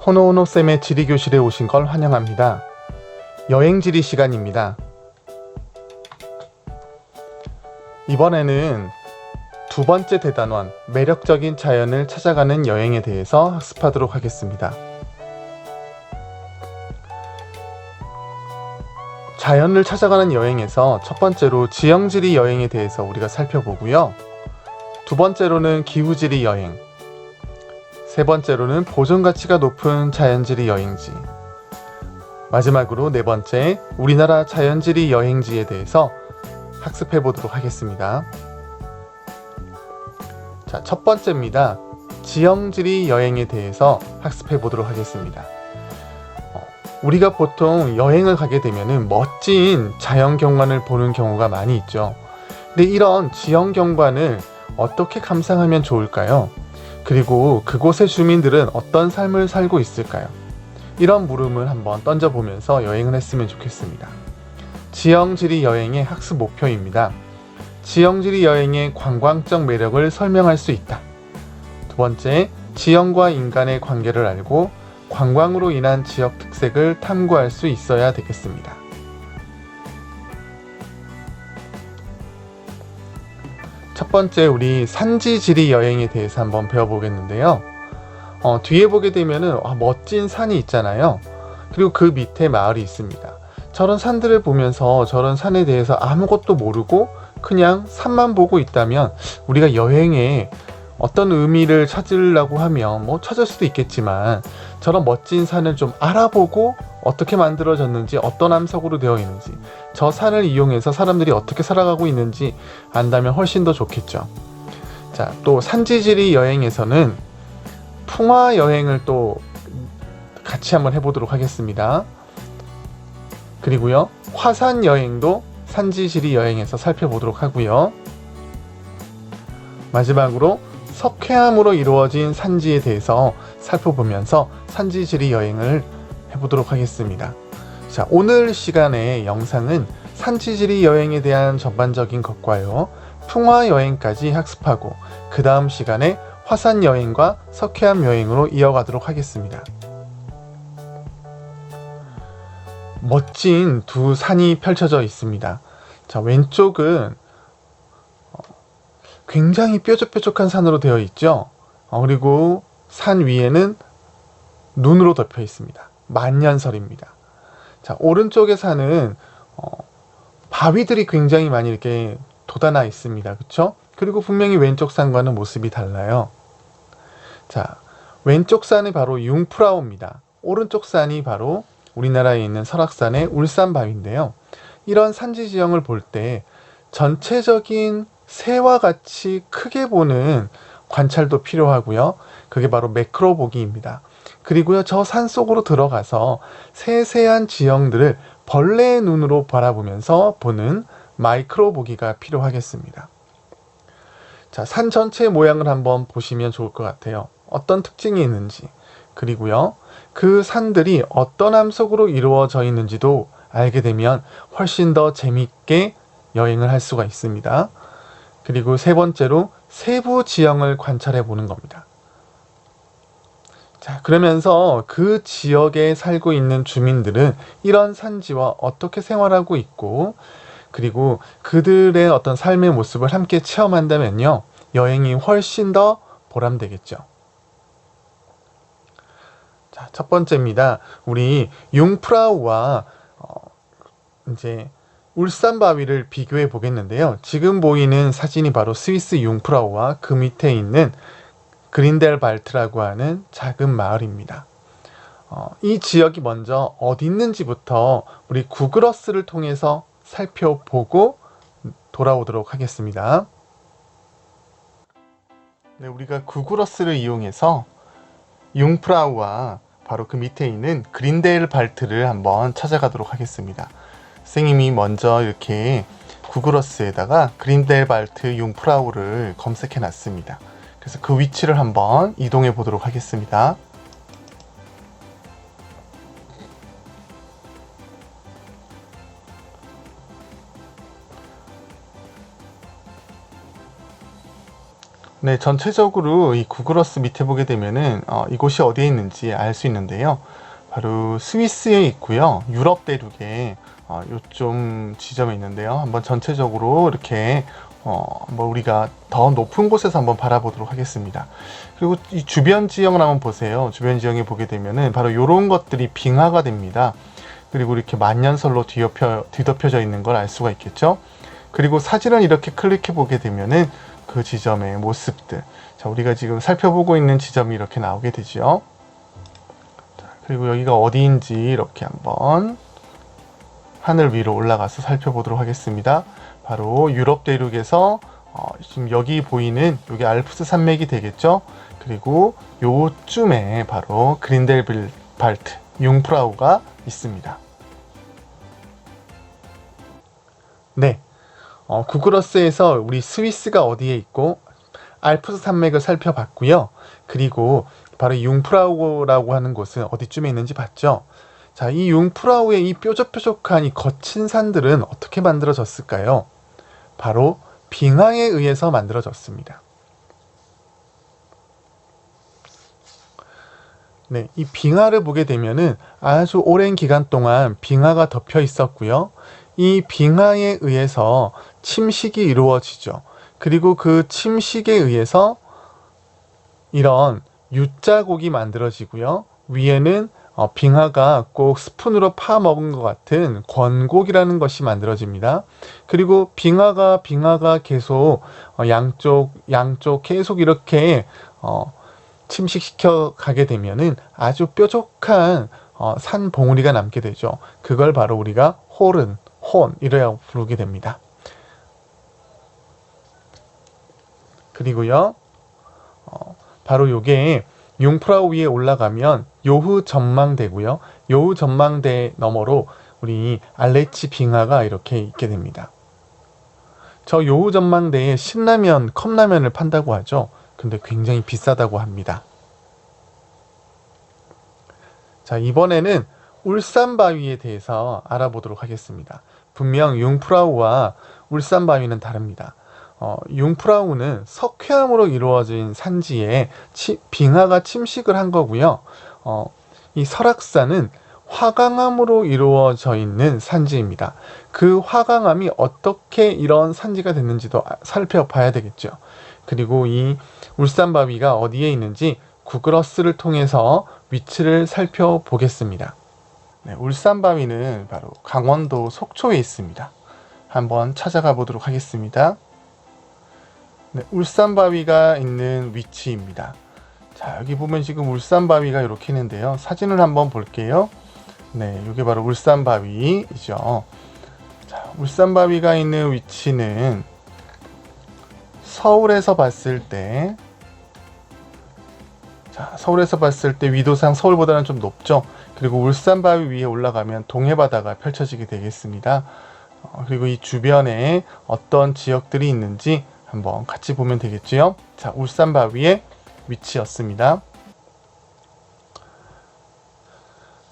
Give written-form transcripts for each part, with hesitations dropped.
호노호노쌤의 지리교실에 오신 걸 환영합니다. 여행지리 시간입니다. 이번에는 두 번째 대단원, 매력적인 자연을 찾아가는 여행에 대해서 학습하도록 하겠습니다. 자연을 찾아가는 여행에서 첫 번째로 지형지리 여행에 대해서 우리가 살펴보고요. 두 번째로는 기후지리 여행, 세 번째로는 보존가치가 높은 자연지리 여행지, 마지막으로 네 번째, 우리나라 자연지리 여행지에 대해서 학습해 보도록 하겠습니다. 자, 첫 번째입니다. 지형지리 여행에 대해서 학습해 보도록 하겠습니다. 우리가 보통 여행을 가게 되면 멋진 자연 경관을 보는 경우가 많이 있죠. 근데 이런 지형 경관을 어떻게 감상하면 좋을까요? 그리고 그곳의 주민들은 어떤 삶을 살고 있을까요? 이런 물음을 한번 던져보면서 여행을 했으면 좋겠습니다. 지형지리 여행의 학습 목표입니다. 지형지리 여행의 관광적 매력을 설명할 수 있다. 두 번째, 지형과 인간의 관계를 알고 관광으로 인한 지역 특색을 탐구할 수 있어야 되겠습니다. 첫 번째, 우리 산지지리 여행에 대해서 한번 배워보겠는데요. 뒤에 보게 되면은 멋진 산이 있잖아요. 그리고 그 밑에 마을이 있습니다. 저런 산들을 보면서 저런 산에 대해서 아무것도 모르고 그냥 산만 보고 있다면 우리가 여행에 어떤 의미를 찾으려고 하면 찾을 수도 있겠지만 저런 멋진 산을 좀 알아보고 어떻게 만들어졌는지, 어떤 암석으로 되어 있는지, 저 산을 이용해서 사람들이 어떻게 살아가고 있는지 안다면 훨씬 더 좋겠죠. 자, 또 산지지리 여행에서는 풍화 여행을 또 같이 한번 해보도록 하겠습니다. 그리고요, 화산 여행도 산지지리 여행에서 살펴보도록 하고요. 마지막으로 석회암으로 이루어진 산지에 대해서 살펴보면서 산지지리 여행을 해보도록 하겠습니다. 자, 오늘 시간의 영상은 산지지리 여행에 대한 전반적인 것과요, 풍화 여행까지 학습하고 그 다음 시간에 화산 여행과 석회암 여행으로 이어가도록 하겠습니다. 멋진 두 산이 펼쳐져 있습니다. 자, 왼쪽은 굉장히 뾰족뾰족한 산으로 되어 있죠. 그리고 산 위에는 눈으로 덮여 있습니다. 만년설입니다. 자, 오른쪽의 산은 바위들이 굉장히 많이 이렇게 돋아나 있습니다. 그렇죠? 그리고 분명히 왼쪽 산과는 모습이 달라요. 자, 왼쪽 산이 바로 융프라우입니다. 오른쪽 산이 바로 우리나라에 있는 설악산의 울산바위인데요. 이런 산지 지형을 볼 때 전체적인 새와 같이 크게 보는 관찰도 필요하고요. 그게 바로 매크로 보기입니다. 그리고요, 저 산 속으로 들어가서 세세한 지형들을 벌레의 눈으로 바라보면서 보는 마이크로 보기가 필요하겠습니다. 자, 산 전체의 모양을 한번 보시면 좋을 것 같아요. 어떤 특징이 있는지, 그리고요, 그 산들이 어떤 암석으로 이루어져 있는지도 알게 되면 훨씬 더 재밌게 여행을 할 수가 있습니다. 그리고 세 번째로 세부 지형을 관찰해 보는 겁니다. 자, 그러면서 그 지역에 살고 있는 주민들은 이런 산지와 어떻게 생활하고 있고, 그리고 그들의 어떤 삶의 모습을 함께 체험한다면요, 여행이 훨씬 더 보람되겠죠. 자, 첫 번째입니다. 우리 융프라우와 이제 울산바위를 비교해 보겠는데요. 지금 보이는 사진이 바로 스위스 융프라우와 그 밑에 있는 그린델발트라고 하는 작은 마을입니다. 이 지역이 먼저 어디 있는지부터 우리 구글어스를 통해서 살펴보고 돌아오도록 하겠습니다. 네, 우리가 구글어스를 이용해서 융프라우와 바로 그 밑에 있는 그린델발트를 한번 찾아가도록 하겠습니다. 선생님이 먼저 이렇게 구글어스에다가 그린델발트 융프라우를 검색해 놨습니다. 그래서 그 위치를 한번 이동해 보도록 하겠습니다. 네, 전체적으로 이 구글어스 밑에 보게 되면은 이곳이 어디에 있는지 알 수 있는데요. 바로 스위스에 있고요. 유럽 대륙에 요점 지점에 있는데요. 한번 전체적으로 이렇게 뭐 우리가 더 높은 곳에서 한번 바라보도록 하겠습니다. 그리고 이 주변 지형을 한번 보세요. 주변 지형에 보게 되면은 바로 이런 것들이 빙하가 됩니다. 그리고 이렇게 만년설로 뒤덮여져 있는 걸 알 수가 있겠죠. 그리고 사진을 이렇게 클릭해 보게 되면은 그 지점의 모습들, 자, 우리가 지금 살펴보고 있는 지점이 이렇게 나오게 되죠. 자, 그리고 여기가 어디인지 이렇게 한번 하늘 위로 올라가서 살펴보도록 하겠습니다. 바로 유럽 대륙에서 지금 여기 보이는 여기 알프스 산맥이 되겠죠. 그리고 요쯤에 바로 그린델발트 융프라우가 있습니다. 네, 구글어스에서 우리 스위스가 어디에 있고 알프스 산맥을 살펴봤고요. 그리고 바로 융프라우라고 하는 곳은 어디쯤에 있는지 봤죠. 자, 이 융프라우의 이 뾰족뾰족한 이 거친 산들은 어떻게 만들어졌을까요? 바로 빙하에 의해서 만들어졌습니다. 네, 이 빙하를 보게 되면은 아주 오랜 기간 동안 빙하가 덮여 있었고요. 이 빙하에 의해서 침식이 이루어지죠. 그리고 그 침식에 의해서 이런 U자곡이 만들어지고요. 위에는 빙하가 꼭 스푼으로 파먹은 것 같은 권곡이라는 것이 만들어집니다. 그리고 빙하가 계속 양쪽 계속 이렇게 침식시켜 가게 되면은 아주 뾰족한 산 봉우리가 남게 되죠. 그걸 바로 우리가 혼이라고 부르게 됩니다. 그리고요, 바로 요게 융프라우 위에 올라가면 요흐 전망대고요. 요흐 전망대 너머로 우리 알레치 빙하가 이렇게 있게 됩니다. 저 요흐 전망대에 신라면, 컵라면을 판다고 하죠. 근데 굉장히 비싸다고 합니다. 자, 이번에는 울산바위에 대해서 알아보도록 하겠습니다. 분명 융프라우와 울산바위는 다릅니다. 융프라우는 석회암으로 이루어진 산지에 빙하가 침식을 한 거고요. 이 설악산은 화강암으로 이루어져 있는 산지입니다. 그 화강암이 어떻게 이런 산지가 됐는지도 살펴봐야 되겠죠. 그리고 이 울산바위가 어디에 있는지 구글어스를 통해서 위치를 살펴보겠습니다. 네, 울산바위는 바로 강원도 속초에 있습니다. 한번 찾아가 보도록 하겠습니다. 네, 울산바위가 있는 위치입니다. 자, 여기 보면 지금 울산바위가 이렇게 있는데요. 사진을 한번 볼게요. 네, 이게 바로 울산바위이죠. 자, 울산바위가 있는 위치는 서울에서 봤을 때, 자, 서울에서 봤을 때 위도상 서울보다는 좀 높죠. 그리고 울산바위 위에 올라가면 동해바다가 펼쳐지게 되겠습니다. 그리고 이 주변에 어떤 지역들이 있는지 한번 같이 보면 되겠지요. 자, 울산바위의 위치였습니다.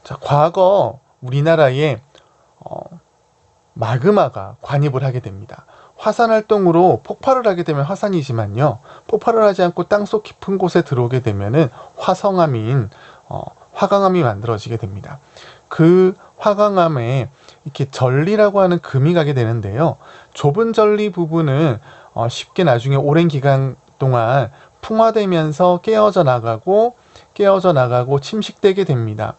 자, 과거 우리나라에 마그마가 관입을 하게 됩니다. 화산 활동으로 폭발을 하게 되면 화산이지만요, 폭발을 하지 않고 땅속 깊은 곳에 들어오게 되면은 화성암인 화강암이 만들어지게 됩니다. 그 화강암에 이렇게 전리라고 하는 금이 가게 되는데요. 좁은 전리 부분은 쉽게 나중에 오랜 기간 동안 풍화되면서 깨어져 나가고 침식되게 됩니다.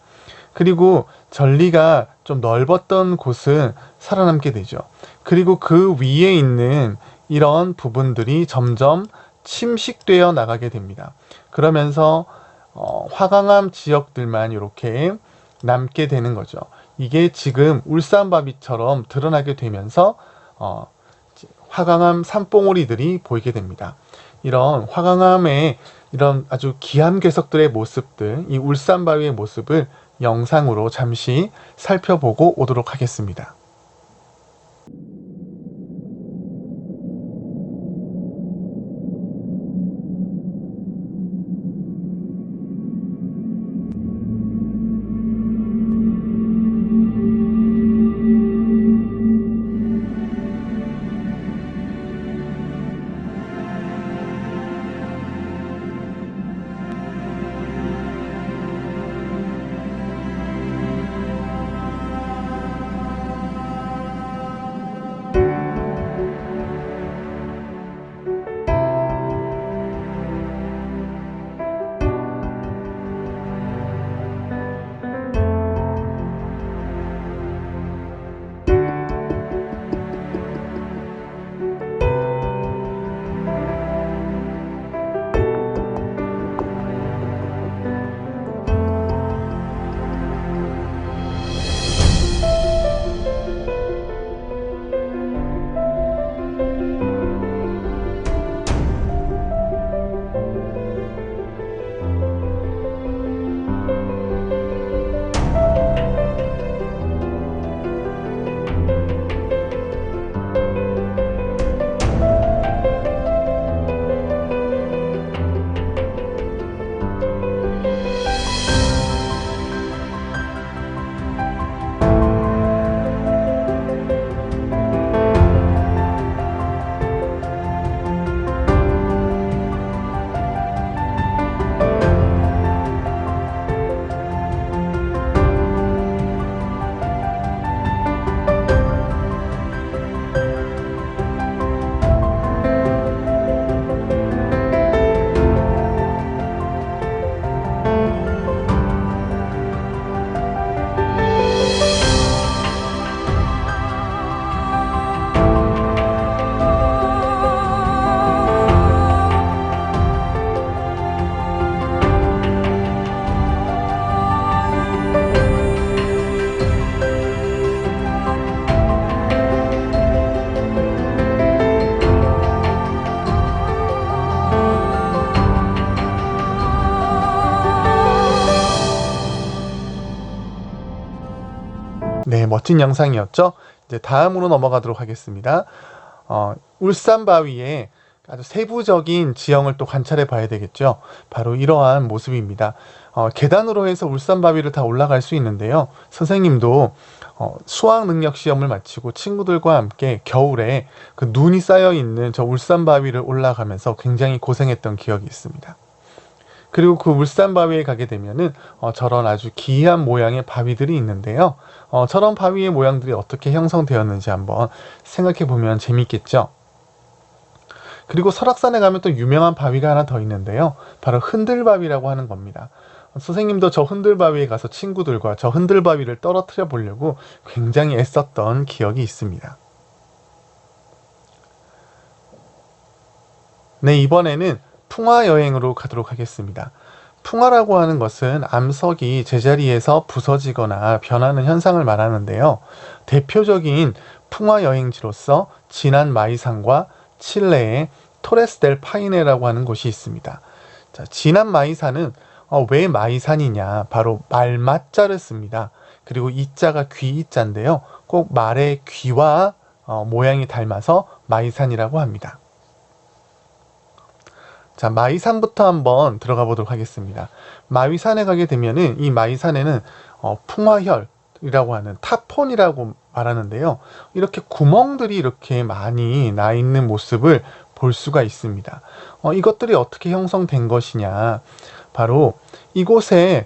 그리고 전리가 좀 넓었던 곳은 살아남게 되죠. 그리고 그 위에 있는 이런 부분들이 점점 침식되어 나가게 됩니다. 그러면서 화강암 지역들만 이렇게 남게 되는 거죠. 이게 지금 울산바위처럼 드러나게 되면서 화강암 산봉우리들이 보이게 됩니다. 이런 화강암의 이런 아주 기암괴석들의 모습들, 이 울산바위의 모습을 영상으로 잠시 살펴보고 오도록 하겠습니다. 네, 멋진 영상이었죠. 이제 다음으로 넘어가도록 하겠습니다. 울산 바위에 아주 세부적인 지형을 또 관찰해 봐야 되겠죠. 바로 이러한 모습입니다. 계단으로 해서 울산 바위를 다 올라갈 수 있는데요. 선생님도 수학 능력 시험을 마치고 친구들과 함께 겨울에 그 눈이 쌓여 있는 저 울산 바위를 올라가면서 굉장히 고생했던 기억이 있습니다. 그리고 그 울산 바위에 가게 되면은 저런 아주 기이한 모양의 바위들이 있는데요. 저런 바위의 모양들이 어떻게 형성되었는지 한번 생각해 보면 재밌겠죠. 그리고 설악산에 가면 또 유명한 바위가 하나 더 있는데요. 바로 흔들바위라고 하는 겁니다. 선생님도 저 흔들바위에 가서 친구들과 저 흔들바위를 떨어뜨려 보려고 굉장히 애썼던 기억이 있습니다. 네, 이번에는 풍화 여행으로 가도록 하겠습니다. 풍화라고 하는 것은 암석이 제자리에서 부서지거나 변하는 현상을 말하는데요. 대표적인 풍화 여행지로서 진안 마이산과 칠레의 토레스 델 파이네라고 하는 곳이 있습니다. 자, 진안 마이산은 왜 마이산이냐? 바로 말맞자를 씁니다. 그리고 이자가 귀이자인데요. 꼭 말의 귀와 모양이 닮아서 마이산이라고 합니다. 자, 마이산부터 한번 들어가 보도록 하겠습니다. 마이산에 가게 되면은 이 마이산에는 풍화혈이라고 하는 타폰이라고 말하는데요. 이렇게 구멍들이 이렇게 많이 나 있는 모습을 볼 수가 있습니다. 이것들이 어떻게 형성된 것이냐? 바로 이곳에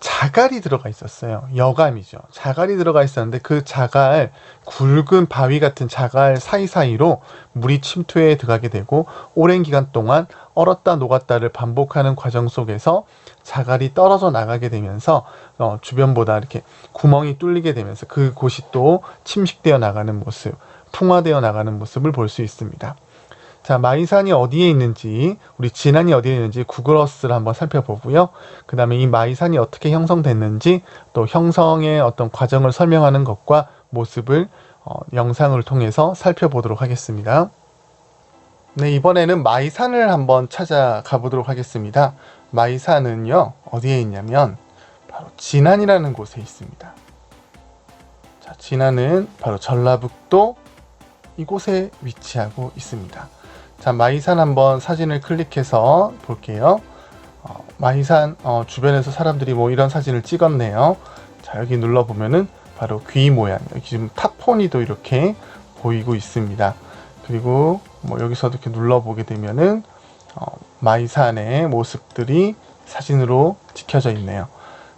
자갈이 들어가 있었어요. 여감이죠. 자갈이 들어가 있었는데 그 자갈, 굵은 바위 같은 자갈 사이사이로 물이 침투해 들어가게 되고 오랜 기간 동안 얼었다 녹았다를 반복하는 과정 속에서 자갈이 떨어져 나가게 되면서 주변보다 이렇게 구멍이 뚫리게 되면서 그곳이 또 침식되어 나가는 모습, 풍화되어 나가는 모습을 볼 수 있습니다. 자, 마이산이 어디에 있는지, 우리 진안이 어디에 있는지 구글어스를 한번 살펴보고요. 그 다음에 이 마이산이 어떻게 형성됐는지, 또 형성의 어떤 과정을 설명하는 것과 모습을 영상을 통해서 살펴보도록 하겠습니다. 네, 이번에는 마이산을 한번 찾아가 보도록 하겠습니다. 마이산은요, 어디에 있냐면, 바로 진안이라는 곳에 있습니다. 자, 진안은 바로 전라북도 이곳에 위치하고 있습니다. 자, 마이산 한번 사진을 클릭해서 볼게요. 마이산 주변에서 사람들이 뭐 이런 사진을 찍었네요. 자, 여기 눌러보면은 바로 귀 모양, 여기 지금 타포니도 이렇게 보이고 있습니다. 그리고 뭐 여기서도 이렇게 눌러보게 되면은 마이산의 모습들이 사진으로 찍혀져 있네요.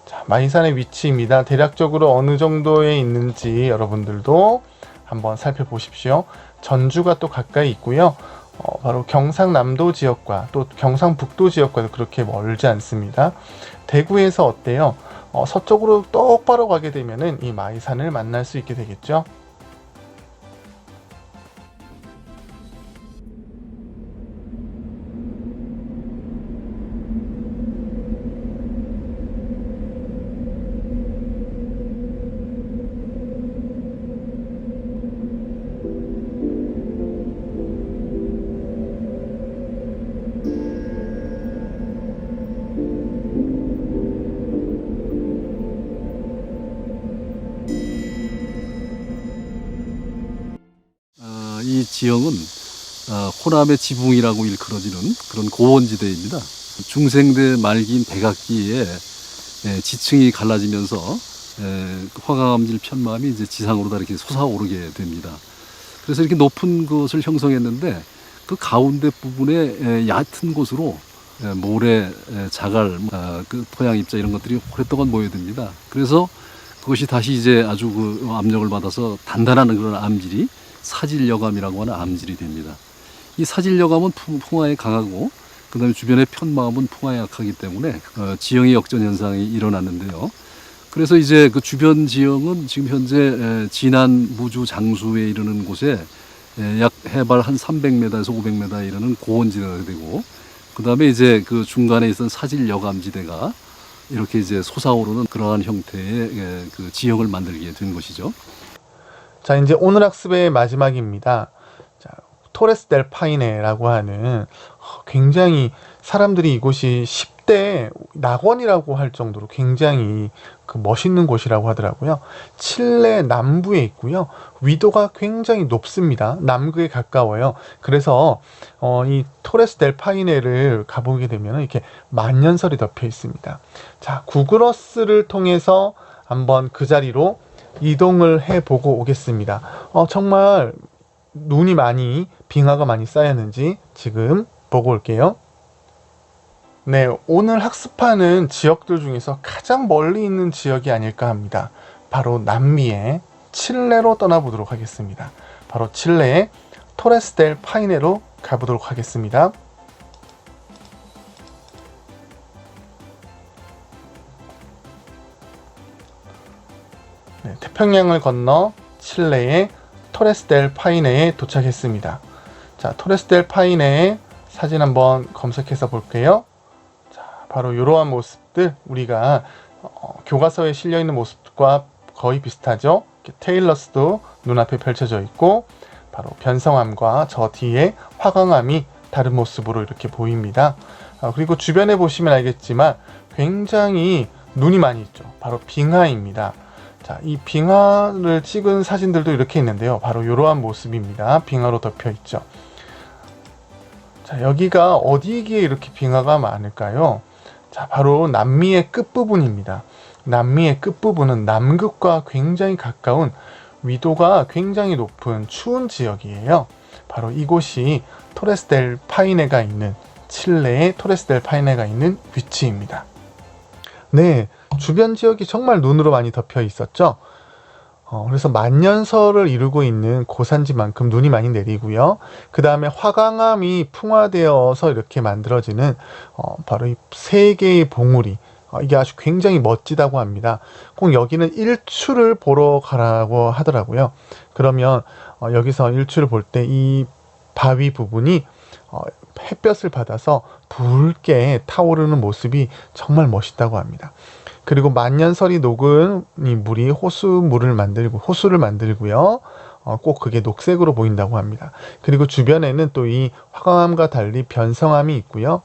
자, 마이산의 위치입니다. 대략적으로 어느 정도에 있는지 여러분들도 한번 살펴보십시오. 전주가 또 가까이 있고요. 바로 경상남도 지역과 또 경상북도 지역과도 그렇게 멀지 않습니다. 대구에서 어때요? 서쪽으로 똑바로 가게 되면은 이 마이산을 만날 수 있게 되겠죠. 이 지형은 호남의 지붕이라고 일컬어지는 그런 고원지대입니다. 중생대 말기인 백악기에 지층이 갈라지면서 화강암질 편마음이 이제 지상으로 다 이렇게 솟아오르게 됩니다. 그래서 이렇게 높은 것을 형성했는데 그 가운데 부분에 얕은 곳으로 모래, 자갈, 그 토양 입자 이런 것들이 오랫동안 모여듭니다. 그래서 그것이 다시 이제 아주 그 압력을 받아서 단단한 그런 암질이 사질여감이라고 하는 암질이 됩니다. 이 사질여감은 풍화에 강하고 그 다음에 주변의 편마음은 풍화에 약하기 때문에 지형의 역전 현상이 일어났는데요. 그래서 이제 그 주변 지형은 지금 현재 진안 무주 장수에 이르는 곳에 약 해발 한 300m에서 500m에 이르는 고원지대가 되고 그 다음에 이제 그 중간에 있던 사질여감지대가 이렇게 이제 솟아오르는 그러한 형태의 그 지형을 만들게 된 것이죠. 자, 이제 오늘 학습의 마지막입니다. 자, 토레스 델 파이네라고 하는 굉장히 사람들이 이곳이 한때 낙원이라고 할 정도로 굉장히 그 멋있는 곳이라고 하더라고요. 칠레 남부에 있고요. 위도가 굉장히 높습니다. 남극에 가까워요. 그래서 이 토레스 델 파이네를 가보게 되면 이렇게 만년설이 덮여 있습니다. 자, 구글어스를 통해서 한번 그 자리로 이동을 해보고 오겠습니다. 정말 눈이 많이, 빙하가 많이 쌓였는지 지금 보고 올게요. 네, 오늘 학습하는 지역들 중에서 가장 멀리 있는 지역이 아닐까 합니다. 바로 남미의 칠레로 떠나보도록 하겠습니다. 바로 칠레의 토레스 델 파이네로 가보도록 하겠습니다. 네, 태평양을 건너 칠레의 토레스 델 파이네에 도착했습니다. 자, 토레스 델 파이네의 사진 한번 검색해서 볼게요. 자, 바로 이러한 모습들, 우리가 교과서에 실려있는 모습과 거의 비슷하죠. 테일러스도 눈앞에 펼쳐져 있고, 바로 변성암과 저 뒤에 화강암이 다른 모습으로 이렇게 보입니다. 그리고 주변에 보시면 알겠지만 굉장히 눈이 많이 있죠. 바로 빙하입니다. 자, 이 빙하를 찍은 사진들도 이렇게 있는데요. 바로 이러한 모습입니다. 빙하로 덮여 있죠. 자, 여기가 어디기에 이렇게 빙하가 많을까요? 자, 바로 남미의 끝부분입니다. 남미의 끝부분은 남극과 굉장히 가까운 위도가 굉장히 높은 추운 지역이에요. 바로 이곳이 토레스 델 파이네가 있는, 칠레의 토레스 델 파이네가 있는 위치입니다. 네, 주변 지역이 정말 눈으로 많이 덮여 있었죠. 그래서 만년설을 이루고 있는 고산지만큼 눈이 많이 내리고요. 그 다음에 화강암이 풍화되어서 이렇게 만들어지는 바로 이 세 개의 봉우리, 이게 아주 굉장히 멋지다고 합니다. 꼭 여기는 일출을 보러 가라고 하더라고요. 그러면 여기서 일출을 볼 때 이 바위 부분이 햇볕을 받아서 붉게 타오르는 모습이 정말 멋있다고 합니다. 그리고 만년설이 녹은 이 물이 호수를 만들고요. 꼭 그게 녹색으로 보인다고 합니다. 그리고 주변에는 또 이 화강암과 달리 변성암이 있고요.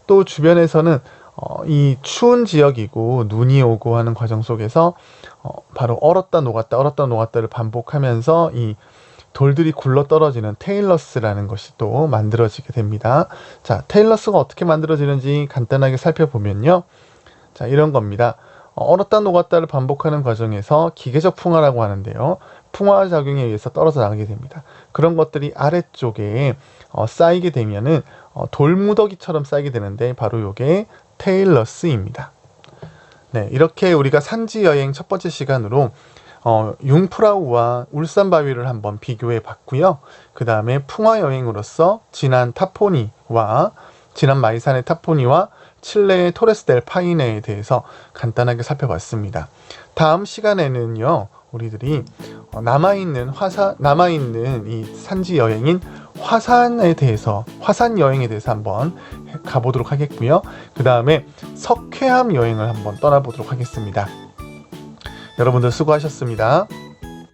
또 주변에서는 이 추운 지역이고 눈이 오고 하는 과정 속에서 바로 얼었다 녹았다를 반복하면서 이 돌들이 굴러 떨어지는 테일러스라는 것이 또 만들어지게 됩니다. 자, 테일러스가 어떻게 만들어지는지 간단하게 살펴보면요. 자, 이런 겁니다. 얼었다 녹았다를 반복하는 과정에서 기계적 풍화라고 하는데요. 풍화 작용에 의해서 떨어져 나가게 됩니다. 그런 것들이 아래쪽에 쌓이게 되면은 돌무더기처럼 쌓이게 되는데 바로 이게 테일러스입니다. 네, 이렇게 우리가 산지 여행 첫 번째 시간으로 융프라우와 울산 바위를 한번 비교해 봤고요. 그 다음에 풍화 여행으로서 지난 마이산의 타포니와 칠레의 토레스 델 파이네에 대해서 간단하게 살펴봤습니다. 다음 시간에는요, 우리들이 남아있는 이 산지 여행인 화산 여행에 대해서 한번 가보도록 하겠고요. 그 다음에 석회암 여행을 한번 떠나보도록 하겠습니다. 여러분들 수고하셨습니다.